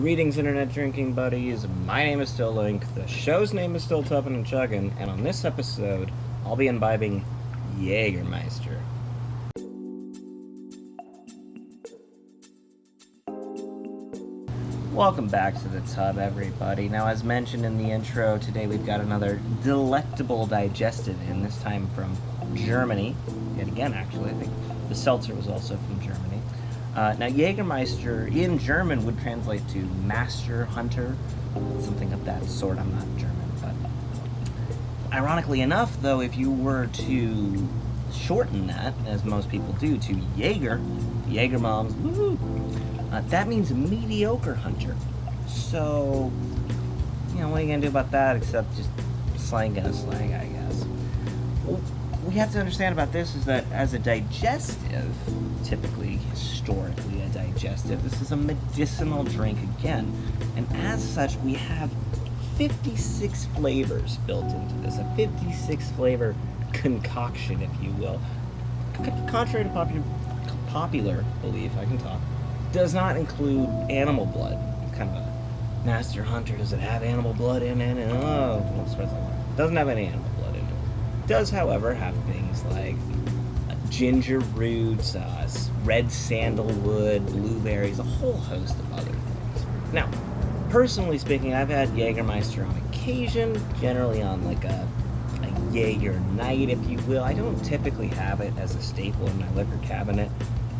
Greetings, internet drinking buddies. My name is still Link. The show's name is still Tuppin' and Chuggin', and on this episode, I'll be imbibing Jägermeister. Welcome back to the tub, everybody. Now, as mentioned in the intro, today we've got another delectable digestive in, this time from Germany. Yet again, actually, I think the seltzer was also from Germany. Now, Jägermeister in German would translate to master hunter, something of that sort. I'm not German, but ironically enough, though, if you were to shorten that, as most people do, to Jaeger, Jaeger moms, woohoo, that means mediocre hunter. So, what are you gonna do about that except just slang a slang, I guess. What we have to understand about this is that as a digestive, typically, historically a digestive, this is a medicinal drink again, and as such we have 56 flavors built into this, a 56 flavor concoction, if you will. Contrary to popular belief, I can talk, does not include animal blood. Kind of a master hunter, does it have animal blood in it? Doesn't have any animal blood in it. Does, however, have things like ginger roots, red sandalwood, blueberries, a whole host of other things. Now, personally speaking, I've had Jägermeister on occasion, generally on like a Jaeger night, if you will. I don't typically have it as a staple in my liquor cabinet.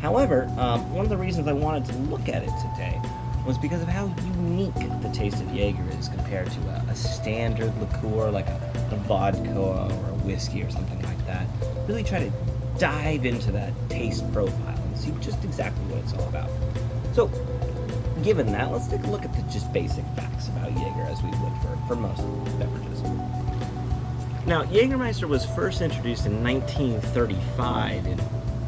However, one of the reasons I wanted to look at it today was because of how unique the taste of Jaeger is compared to a standard liqueur like a vodka or a whiskey or something like that. Really try to dive into that taste profile and see just exactly what it's all about. So, given that, let's take a look at the just basic facts about Jaeger as we would for most beverages. Now, Jägermeister was first introduced in 1935 in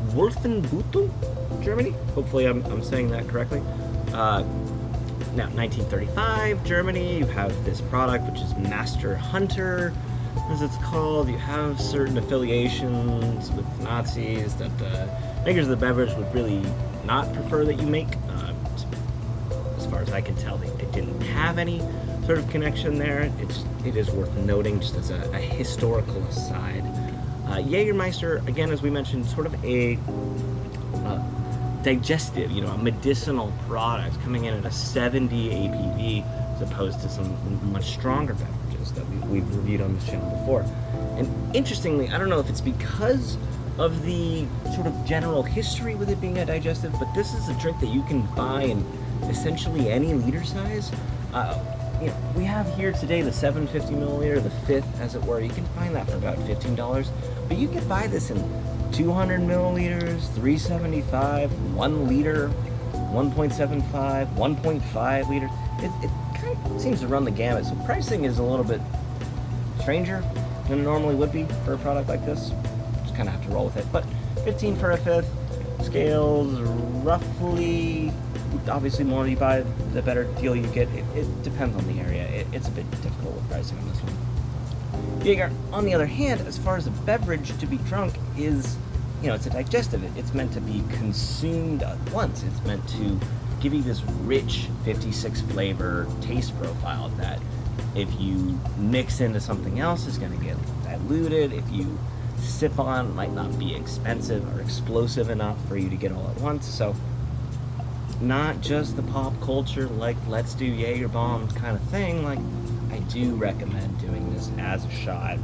Wolfenbüttel, Germany. Hopefully I'm saying that correctly. Now, 1935, Germany, you have this product, which is Master Hunter, as it's called. You have certain affiliations with Nazis that the makers of the beverage would really not prefer that you make. As far as I can tell, they didn't have any sort of connection there. It is worth noting just as a historical aside. Jägermeister, again, as we mentioned, sort of a digestive, a medicinal product, coming in at a 70 ABV as opposed to some much stronger beverages that we've reviewed on this channel before. And interestingly, I don't know if it's because of the sort of general history with it being a digestive, but this is a drink that you can buy in essentially any liter size. We have here today the 750 milliliter, the fifth, as it were. You can find that for about $15, but you can buy this in 200 milliliters, 375, 1 liter, 1.75, 1.5 liter. It kind of seems to run the gamut. So pricing is a little bit stranger than it normally would be for a product like this. Just kind of have to roll with it. But 15 for a fifth, scales roughly. Obviously, the more you buy, the better deal you get. It depends on the area. It's a bit difficult with pricing on this one. Jaeger, on the other hand, as far as a beverage to be drunk is, it's a digestive. It's meant to be consumed at once. It's meant to give you this rich 56 flavor taste profile that if you mix into something else is going to get diluted. If you sip on, it might not be expensive or explosive enough for you to get all at once. So, not just the pop culture, like, let's do Jaeger bombs kind of thing. Like, I do recommend doing this as a shot,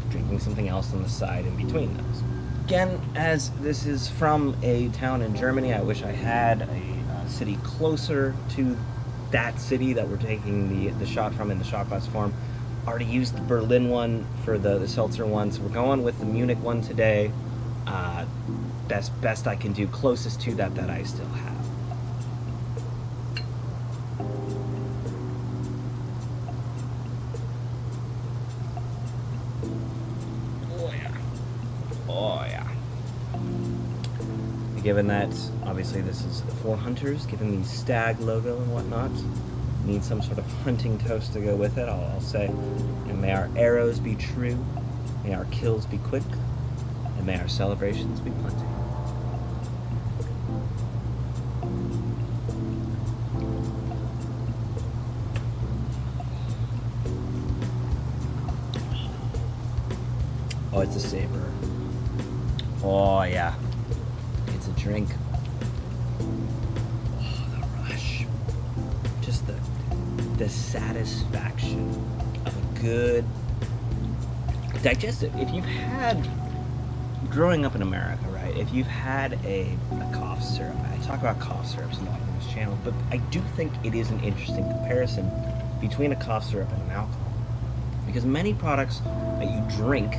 drinking something else on the side in between those. Again, as this is from a town in Germany, I wish I had a city closer to that city that we're taking the shot from in the shot glass form. Already used the Berlin one for the seltzer one, so we're going with the Munich one today. Best I can do, closest to that I still have. Oh yeah. Given that, obviously this is for hunters, given the stag logo and whatnot, need some sort of hunting toast to go with it, I'll say, and may our arrows be true, may our kills be quick, and may our celebrations be plenty. Oh, it's a savor. Oh, yeah. It's a drink. Oh, the rush. Just the satisfaction of a good digestive. If you've had, growing up in America, right, if you've had a cough syrup, I talk about cough syrups a lot on this channel, but I do think it is an interesting comparison between a cough syrup and an alcohol. Because many products that you drink,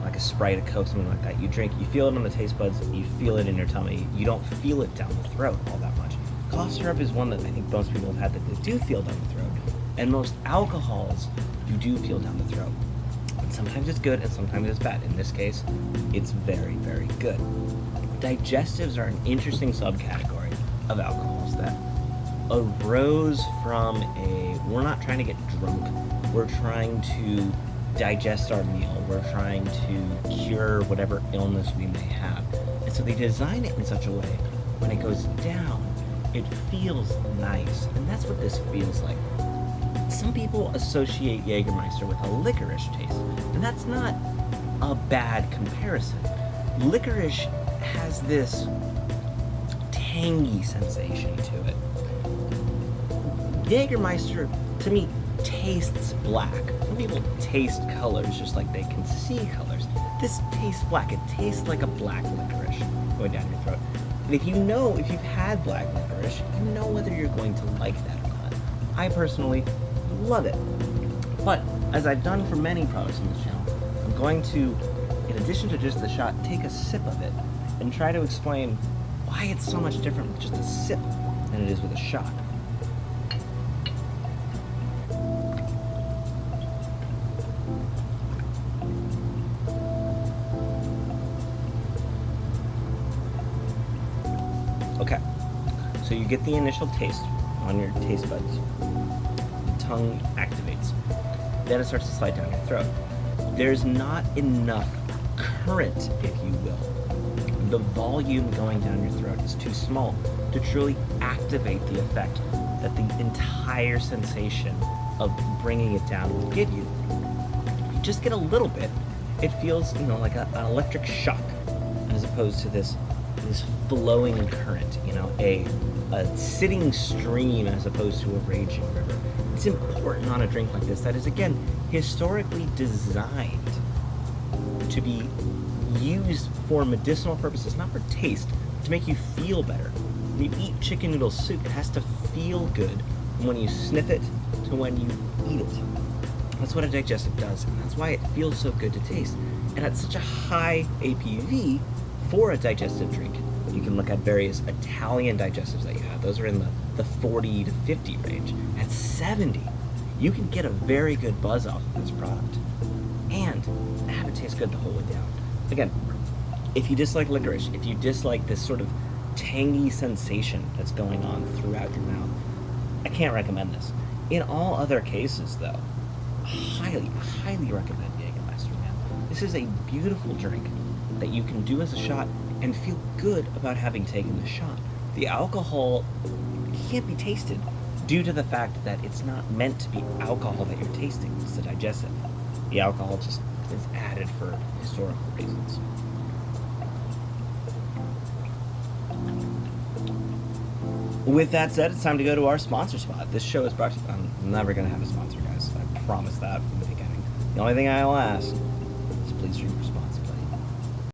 like a Sprite, a Coke, something like that, you drink, you feel it on the taste buds, you feel it in your tummy, you don't feel it down the throat all that much. Cough syrup is one that I think most people have had that they do feel down the throat, and most alcohols you do feel down the throat. And sometimes it's good and sometimes it's bad. In this case, it's very, very good. Digestives are an interesting subcategory of alcohols that arose from we're not trying to get drunk, we're trying to digest our meal, we're trying to cure whatever illness we may have. And so they design it in such a way, when it goes down, it feels nice. And that's what this feels like. Some people associate Jägermeister with a licorice taste, and that's not a bad comparison. Licorice has this tangy sensation to it. Jägermeister, to me, tastes black. Some people taste colors just like they can see colors. This tastes black. It tastes like a black licorice going down your throat. And if you've had black licorice, you know whether you're going to like that or not. I personally love it. But as I've done for many products on this channel, I'm going to, in addition to just the shot, take a sip of it and try to explain why it's so much different with just a sip than it is with a shot. Okay, so you get the initial taste on your taste buds. The tongue activates. Then it starts to slide down your throat. There's not enough current, if you will. The volume going down your throat is too small to truly activate the effect that the entire sensation of bringing it down will give you. You just get a little bit. It feels, like an electric shock, as opposed to this flowing current, a sitting stream as opposed to a raging river. It's important on a drink like this that is, again, historically designed to be used for medicinal purposes, not for taste, but to make you feel better. When you eat chicken noodle soup, it has to feel good from when you sniff it to when you eat it. That's what a digestive does, and that's why it feels so good to taste. And at such a high APV for a digestive drink, you can look at various Italian digestives that you have. Those are in the 40 to 50 range. At 70, you can get a very good buzz off of this product and have it taste good the whole way down. Again, if you dislike licorice, if you dislike this sort of tangy sensation that's going on throughout your mouth, I can't recommend this. In all other cases, though, highly, highly recommend Jägermeister, man. This is a beautiful drink that you can do as a shot and feel good about having taken the shot. The alcohol can't be tasted due to the fact that it's not meant to be alcohol that you're tasting. It's the digestive. The alcohol just is added for historical reasons. With that said, it's time to go to our sponsor spot. This show is brought to you. I'm never going to have a sponsor, guys. I promise that from the beginning. The only thing I'll ask